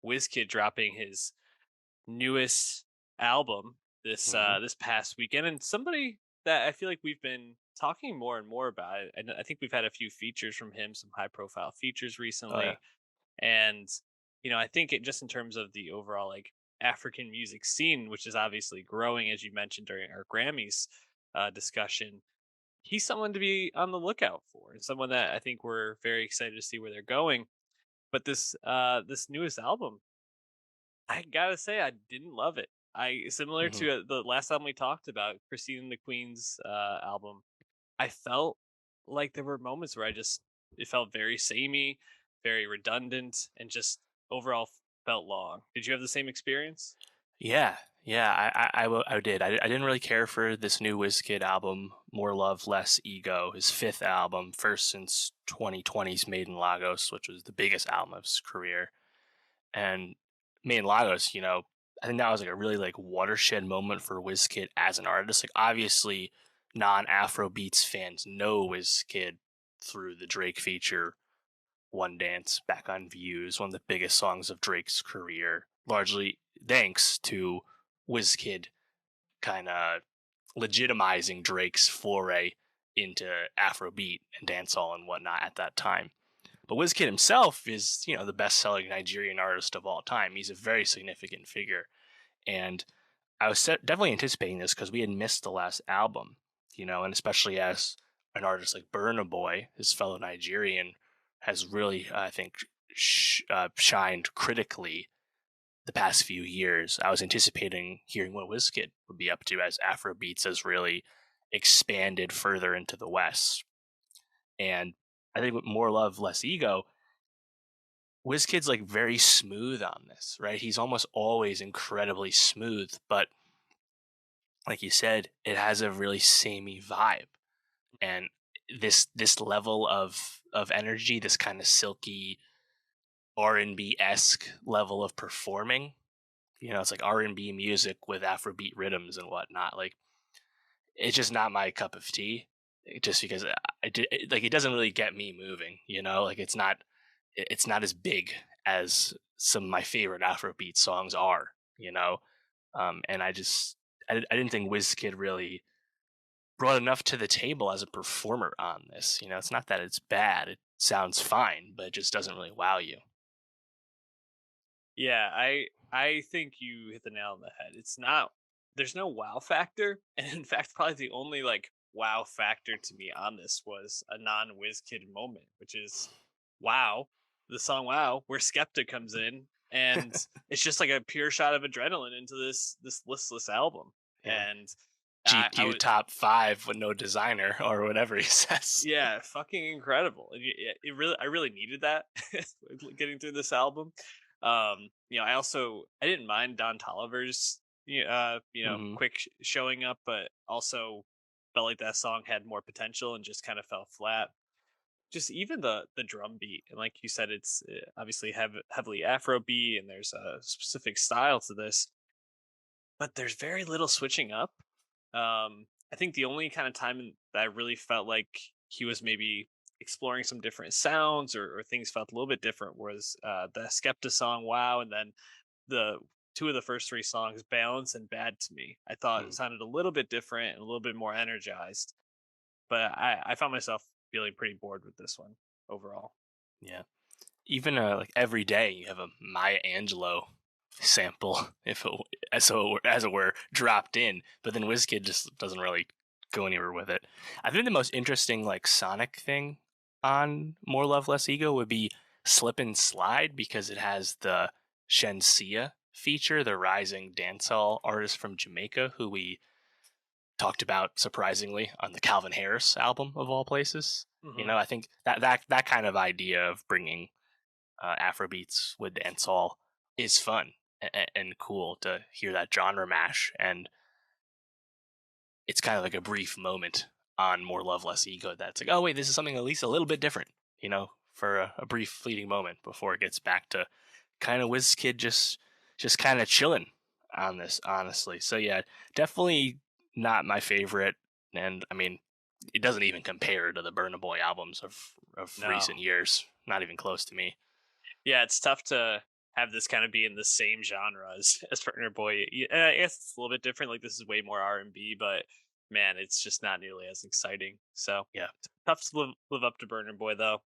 Wizkid dropping his newest album Hmm. this past weekend, and somebody that I feel like we've been talking more and more about it. And I think we've had a few features from him, some high profile features Oh yeah. recently, and I think it just in terms of the overall like African music scene, which is obviously growing, as you mentioned during our Grammys discussion. He's someone to be on the lookout for, and someone that I think we're very excited to see where they're going. But this newest album, I gotta say, I didn't love it. I similar Hmm. to the last album we talked about, Christine and the Queen's album. I felt like there were moments where it felt very samey, very redundant, and just overall felt long. Did you have the same experience? Yeah, yeah, I did. I didn't really care for this new Wizkid album, More Love, Less Ego, his fifth album, first since 2020's Made in Lagos, which was the biggest album of his career. And Made in Lagos, I think that was like a really like watershed moment for Wizkid as an artist. Like obviously, non-Afro beats fans know Wizkid through the Drake feature, One Dance, Back on Views, one of the biggest songs of Drake's career, largely thanks to Wizkid kind of legitimizing Drake's foray into Afrobeat and dancehall and whatnot at that time. But Wizkid himself is, the best-selling Nigerian artist of all time. He's a very significant figure, and I was definitely anticipating this because we had missed the last album, and especially as an artist like Burna Boy, his fellow Nigerian, has really, I think, shined critically the past few years. I was anticipating hearing what Wizkid would be up to as Afrobeats has really expanded further into the West. And I think with More Love, Less Ego, Wizkid's like very smooth on this, right? He's almost always incredibly smooth, but like you said, it has a really samey vibe. And this level of energy, this kind of silky R&B esque level of performing, it's like R&B music with Afrobeat rhythms and whatnot. Like it's just not my cup of tea. Just because like it doesn't really get me moving. Like it's not as big as some of my favorite Afrobeat songs are. And I didn't think Wizkid really brought enough to the table as a performer on this. It's not that it's bad; it sounds fine, but it just doesn't really wow you. Yeah, I think you hit the nail on the head. It's not There's no wow factor, and in fact, probably the only like wow factor to me on this was a non Kid moment, which is wow, the song "Wow," where Skepta comes in, and it's just like a pure shot of adrenaline into this listless album, Yeah, and I GQ was top five with no designer or whatever he says. yeah, fucking incredible. And I really needed that getting through this album. I didn't mind Don Tolliver's Hmm. quick showing up, but also felt like that song had more potential and just kind of fell flat. Just even the drum beat, and like you said, it's obviously heavily Afro beat, and there's a specific style to this, but there's very little switching up. I think the only kind of time that I really felt like he was maybe exploring some different sounds, or things felt a little bit different was the Skepta song "Wow," and then the two of the first three songs, "Balance" and "Bad to Me." I thought it sounded a little bit different and a little bit more energized, but I found myself feeling pretty bored with this one overall. Yeah. Even like every day you have a Maya Angelou sample, if it, as it were, dropped in, but then WizKid just doesn't really go anywhere with it. I think the most interesting like sonic thing on More Love Less Ego would be Slip and Slide because it has the Shensia feature, the rising dancehall artist from Jamaica who we talked about surprisingly on the Calvin Harris album of all places. Hmm. I think that kind of idea of bringing Afrobeats with dancehall is fun and cool to hear that genre mash. And it's kind of like a brief moment on More Love, Less Ego that's like, oh, wait, this is something at least a little bit different, for a brief fleeting moment before it gets back to kind of WizKid just kind of chilling on this, honestly. So, yeah, definitely not my favorite. And I mean, it doesn't even compare to the Burna Boy albums of No, recent years. Not even close to me. yeah, it's tough to have this kind of be in the same genre as Burner Boy. And I guess it's a little bit different. Like this is way more R&B, but man, it's just not nearly as exciting. So Yeah. tough to live up to Burner Boy though.